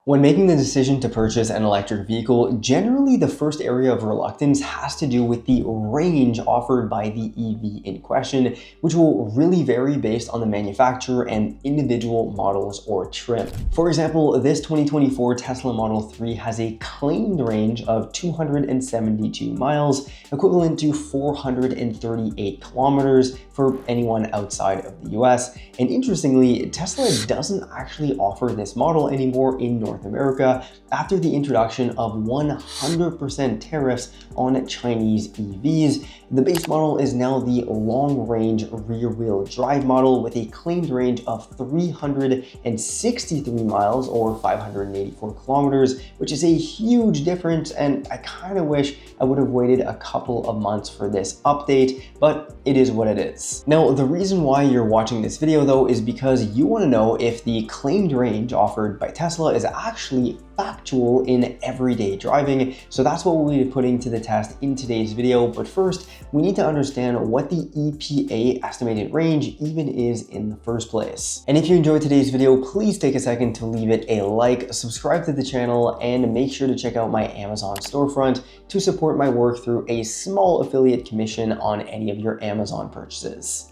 When making the decision to purchase an electric vehicle, generally the first area of reluctance has to do with the range offered by the EV in question, which will really vary based on the manufacturer and individual models or trim. For example, this 2024 Tesla Model 3 has a claimed range of 272 miles, equivalent to 438 kilometers for anyone outside of the US. And interestingly, Tesla doesn't actually offer this model anymore in North America after the introduction of 100% tariffs on Chinese EVs. The base model is now the long-range rear-wheel drive model with a claimed range of 363 miles or 584 kilometers, which is a huge difference, and I kind of wish I would have waited a couple of months for this update, but it is what it is. Now, the reason why you're watching this video though is because you want to know if the claimed range offered by Tesla is actually factual in everyday driving. So that's what we'll be putting to the test in today's video. But first, we need to understand what the EPA estimated range even is in the first place. And if you enjoyed today's video, please take a second to leave it a like, subscribe to the channel, and make sure to check out my Amazon storefront to support my work through a small affiliate commission on any of your Amazon purchases.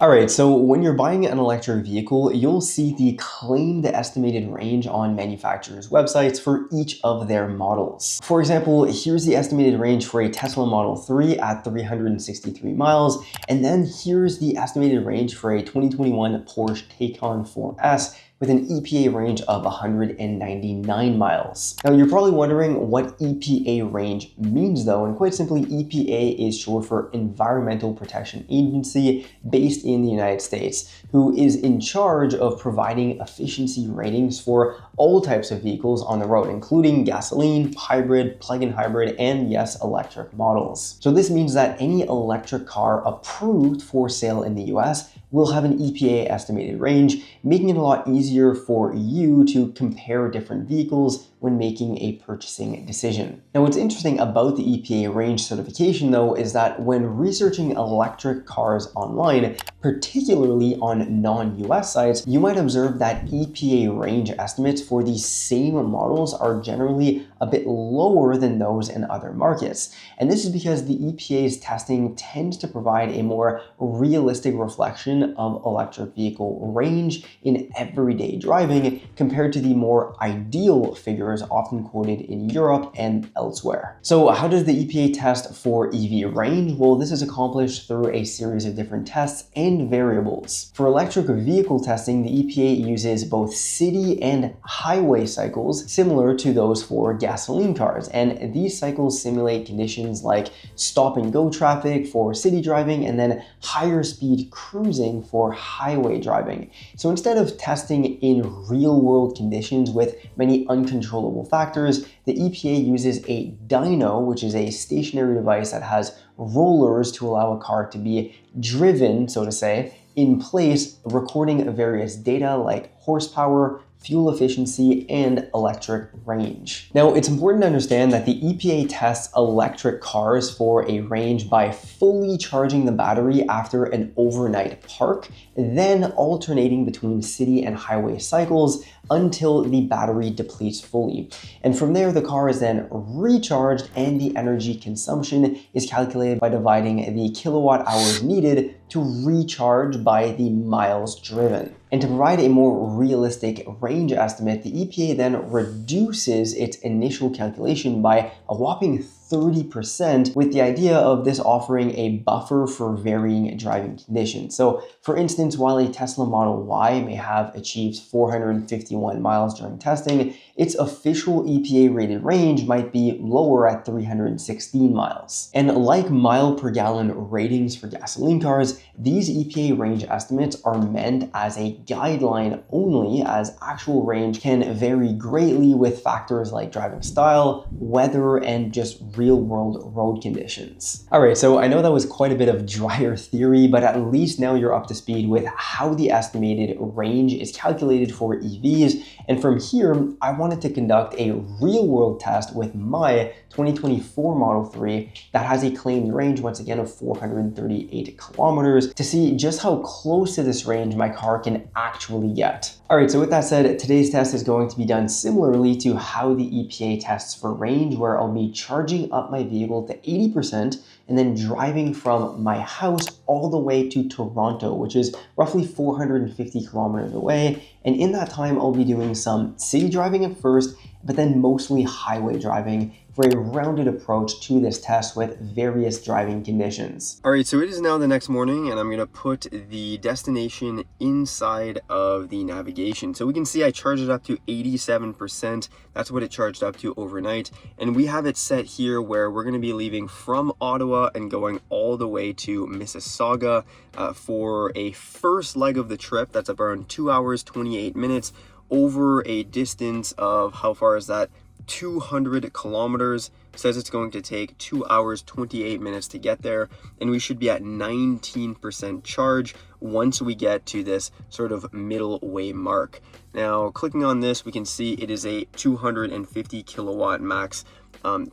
Alright, so when you're buying an electric vehicle, you'll see the claimed estimated range on manufacturers' websites for each of their models. For example, here's the estimated range for a Tesla Model 3 at 363 miles, and then here's the estimated range for a 2021 Porsche Taycan 4S with an EPA range of 199 miles. Now, you're probably wondering what EPA range means though, and quite simply, EPA is short for Environmental Protection Agency based in the United States, who is in charge of providing efficiency ratings for all types of vehicles on the road, including gasoline, hybrid, plug-in hybrid, and yes, electric models. So this means that any electric car approved for sale in the US will have an EPA estimated range, making it a lot easier for you to compare different vehicles when making a purchasing decision. Now, what's interesting about the EPA range certification though is that when researching electric cars online, particularly on non-US sites, you might observe that EPA range estimates for the same models are generally a bit lower than those in other markets. And this is because the EPA's testing tends to provide a more realistic reflection of electric vehicle range in everyday driving compared to the more ideal figures often quoted in Europe and elsewhere. So how does the EPA test for EV range? Well, this is accomplished through a series of different tests and variables. For electric vehicle testing, the EPA uses both city and highway cycles similar to those for gasoline cars, and these cycles simulate conditions like stop and go traffic for city driving and then higher speed cruising for highway driving. So instead of testing in real world conditions with many uncontrollable factors, the EPA uses a dyno, which is a stationary device that has rollers to allow a car to be driven, so to say, in place, recording various data like horsepower, fuel efficiency, and electric range. Now, it's important to understand that the EPA tests electric cars for a range by fully charging the battery after an overnight park, then alternating between city and highway cycles until the battery depletes fully. And from there, the car is then recharged and the energy consumption is calculated by dividing the kilowatt hours needed to recharge by the miles driven. And to provide a more realistic range estimate, the EPA then reduces its initial calculation by a whopping 30%, with the idea of this offering a buffer for varying driving conditions. So for instance, while a Tesla Model Y may have achieved 451 miles during testing, its official EPA rated range might be lower at 316 miles. And like mile per gallon ratings for gasoline cars, these EPA range estimates are meant as a guideline only, as actual range can vary greatly with factors like driving style, weather, and just real world road conditions. All right, so I know that was quite a bit of drier theory, but at least now you're up to speed with how the estimated range is calculated for EVs. And from here, I wanted to conduct a real world test with my 2024 Model 3 that has a claimed range, once again, of 438 kilometers to see just how close to this range my car can actually get. All right, so with that said, today's test is going to be done similarly to how the EPA tests for range, where I'll be charging up my vehicle to 80% and then driving from my house all the way to Toronto, which is roughly 450 kilometers away. And in that time, I'll be doing some city driving at first, but then mostly highway driving for a rounded approach to this test with various driving conditions. All right, so it is now the next morning and I'm gonna put the destination inside of the navigation. So we can see I charged it up to 87%. That's what it charged up to overnight. And we have it set here where we're gonna be leaving from Ottawa and going all the way to Mississauga for a first leg of the trip. That's around 2 hours, 28 minutes over a distance of, how far is that? 200 kilometers. It says it's going to take 2 hours 28 minutes to get there, and we should be at 19% charge once we get to this sort of middle way mark. Now clicking on this, we can see it is a 250 kilowatt max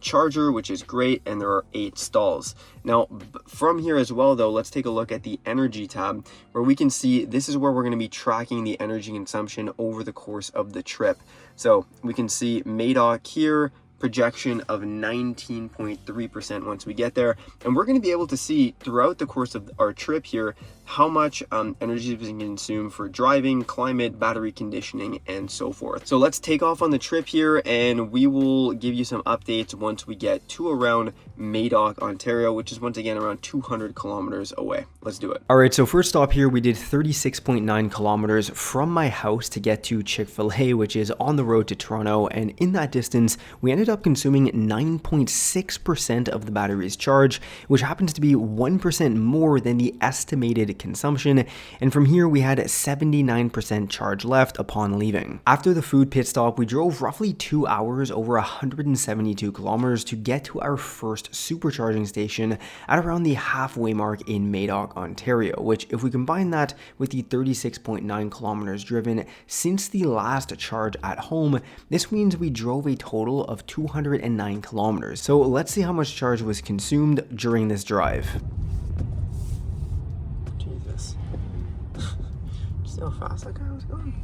charger, which is great, and there are 8 stalls. Now from here as well though, let's take a look at the energy tab, where we can see this is where we're going to be tracking the energy consumption over the course of the trip. So we can see MADOC here, projection of 19.3% once we get there, and we're going to be able to see throughout the course of our trip here how much energy is being consumed for driving, climate, battery conditioning, and so forth. So let's take off on the trip here, and we will give you some updates once we get to around MADOC, Ontario, which is once again around 200 kilometers away. Let's do it. All right, so first stop here, we did 36.9 kilometers from my house to get to Chick-fil-A, which is on the road to Toronto, and in that distance, we ended up consuming 9.6% of the battery's charge, which happens to be 1% more than the estimated consumption. And from here, we had 79% charge left upon leaving. After the food pit stop, we drove roughly 2 hours over 172 kilometers to get to our first supercharging station at around the halfway mark in MADOC, Ontario, which, if we combine that with the 36.9 kilometers driven since the last charge at home, this means we drove a total of 209 kilometers. So let's see how much charge was consumed during this drive. Jesus. See how fast that guy was going?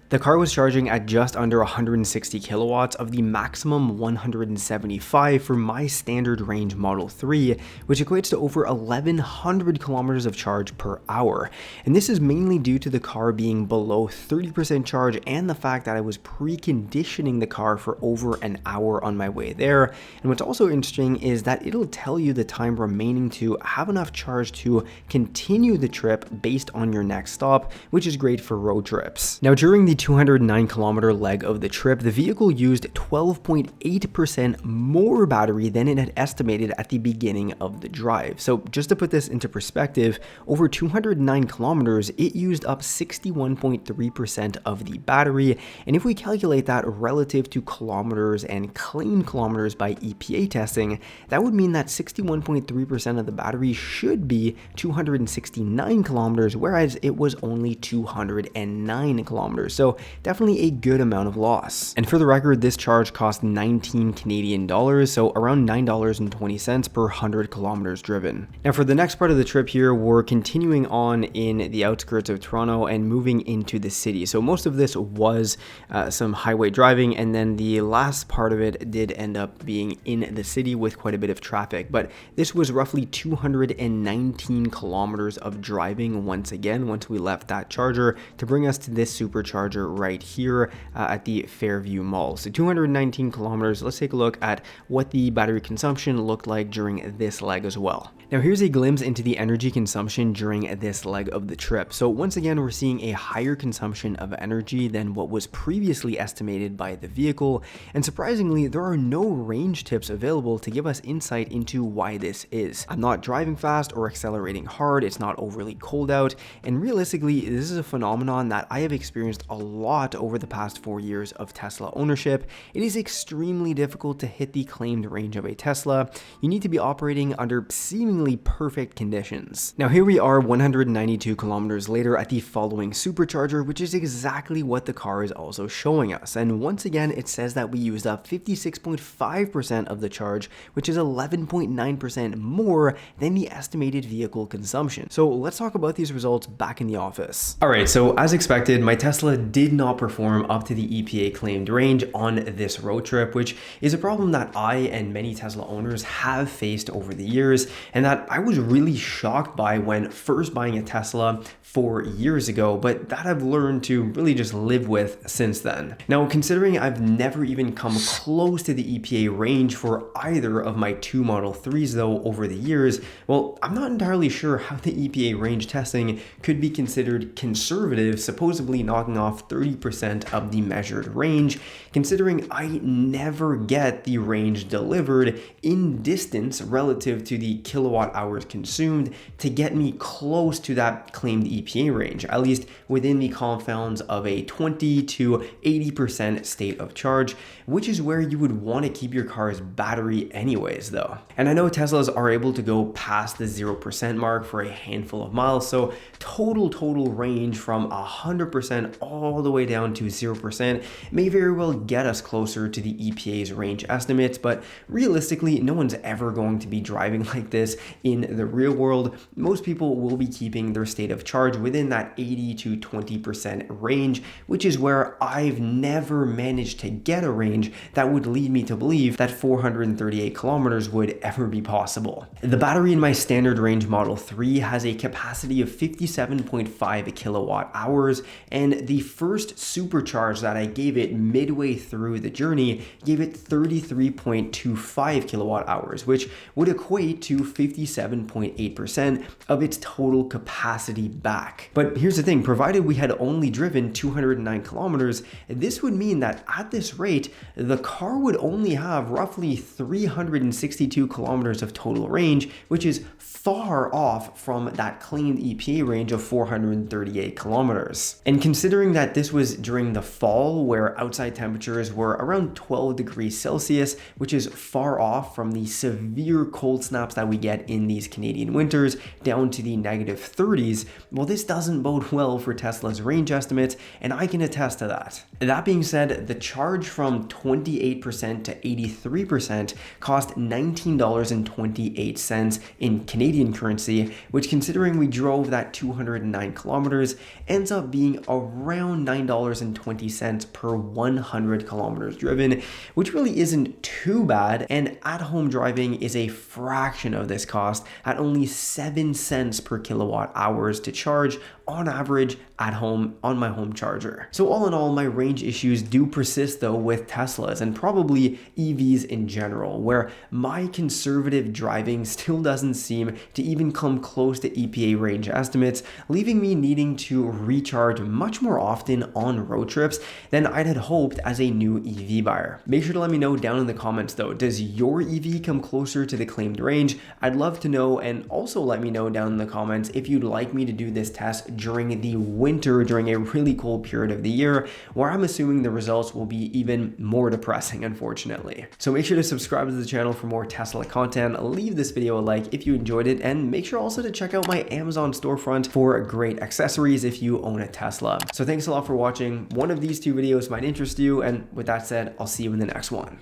The car was charging at just under 160 kilowatts of the maximum 175 for my standard range Model 3, which equates to over 1100 kilometers of charge per hour. And this is mainly due to the car being below 30% charge and the fact that I was preconditioning the car for over an hour on my way there. And what's also interesting is that it'll tell you the time remaining to have enough charge to continue the trip based on your next stop, which is great for road trips. Now, during the 209 kilometer leg of the trip, the vehicle used 12.8% more battery than it had estimated at the beginning of the drive. So just to put this into perspective, over 209 kilometers, it used up 61.3% of the battery. And if we calculate that relative to kilometers and claimed kilometers by EPA testing, that would mean that 61.3% of the battery should be 269 kilometers, whereas it was only 209 kilometers. So definitely a good amount of loss. And for the record, this charge cost 19 Canadian dollars, so around $9.20 per 100 kilometers driven. Now for the next part of the trip here, we're continuing on in the outskirts of Toronto and moving into the city. So most of this was some highway driving, and then the last part of it did end up being in the city with quite a bit of traffic. But this was roughly 219 kilometers of driving once we left that charger to bring us to this supercharger right here at the Fairview Mall. So 219 kilometers. Let's take a look at what the battery consumption looked like during this leg as well. Now here's a glimpse into the energy consumption during this leg of the trip. So once again, we're seeing a higher consumption of energy than what was previously estimated by the vehicle. And surprisingly, there are no range tips available to give us insight into why this is. I'm not driving fast or accelerating hard. It's not overly cold out. And realistically, this is a phenomenon that I have experienced a lot over the past 4 years of Tesla ownership. It is extremely difficult to hit the claimed range of a Tesla. You need to be operating under seemingly perfect conditions. Now here we are 192 kilometers later at the following supercharger, which is exactly what the car is also showing us. And once again, it says that we used up 56.5% of the charge, which is 11.9% more than the estimated vehicle consumption. So let's talk about these results back in the office. All right, so as expected, my Tesla did not perform up to the EPA claimed range on this road trip, which is a problem that I and many Tesla owners have faced over the years, and that I was really shocked by when first buying a Tesla 4 years ago, but that I've learned to really just live with since then. Now, considering I've never even come close to the EPA range for either of my two Model 3s though over the years, well, I'm not entirely sure how the EPA range testing could be considered conservative, supposedly knocking off 30% of the measured range, considering I never get the range delivered in distance relative to the kilowatt hours consumed to get me close to that claimed EPA range, at least within the confounds of a 20 to 80% state of charge, which is where you would want to keep your car's battery anyways though. And I know Teslas are able to go past the 0% mark for a handful of miles, so total range from 100% all the way down to 0% may very well get us closer to the EPA's range estimates, but realistically, no one's ever going to be driving like this in the real world. Most people will be keeping their state of charge within that 80 to 20% range, which is where I've never managed to get a range that would lead me to believe that 438 kilometers would ever be possible. The battery in my standard range Model 3 has a capacity of 57.5 kilowatt hours, and the first supercharge that I gave it midway through the journey gave it 33.25 kilowatt hours, which would equate to 57.8% of its total capacity back. But here's the thing, provided we had only driven 209 kilometers, this would mean that at this rate, the car would only have roughly 362 kilometers of total range, which is far off from that claimed EPA range of 438 kilometers. And considering that this was during the fall where outside temperatures were around 12 degrees Celsius, which is far off from the severe cold snaps that we get in these Canadian winters down to the negative 30s, well, this doesn't bode well for Tesla's range estimates, and I can attest to that. That being said, the charge from 28% to 83% cost $19.28 in Canadian currency, which, considering we drove that 209 kilometers, ends up being around $9.20 per 100 kilometers driven, which really isn't too bad, and at-home driving is a fraction of this cost at only 7 cents per kilowatt hours to charge on average at home on my home charger. So all in all, my range issues do persist though with Teslas and probably EVs in general, where my conservative driving still doesn't seem to even come close to EPA range estimates, leaving me needing to recharge much more often on road trips than I'd had hoped as a new EV buyer. Make sure to let me know down in the comments though, does your EV come closer to the claimed range? I'd love to know, and also let me know down in the comments if you'd like me to do this test during the winter, during a really cold period of the year, where I'm assuming the results will be even more depressing, unfortunately. So make sure to subscribe to the channel for more Tesla content, leave this video a like if you enjoyed it, and make sure also to check out my Amazon storefront for great accessories if you own a Tesla. So thanks a lot for watching. One of these two videos might interest you, and with that said, I'll see you in the next one.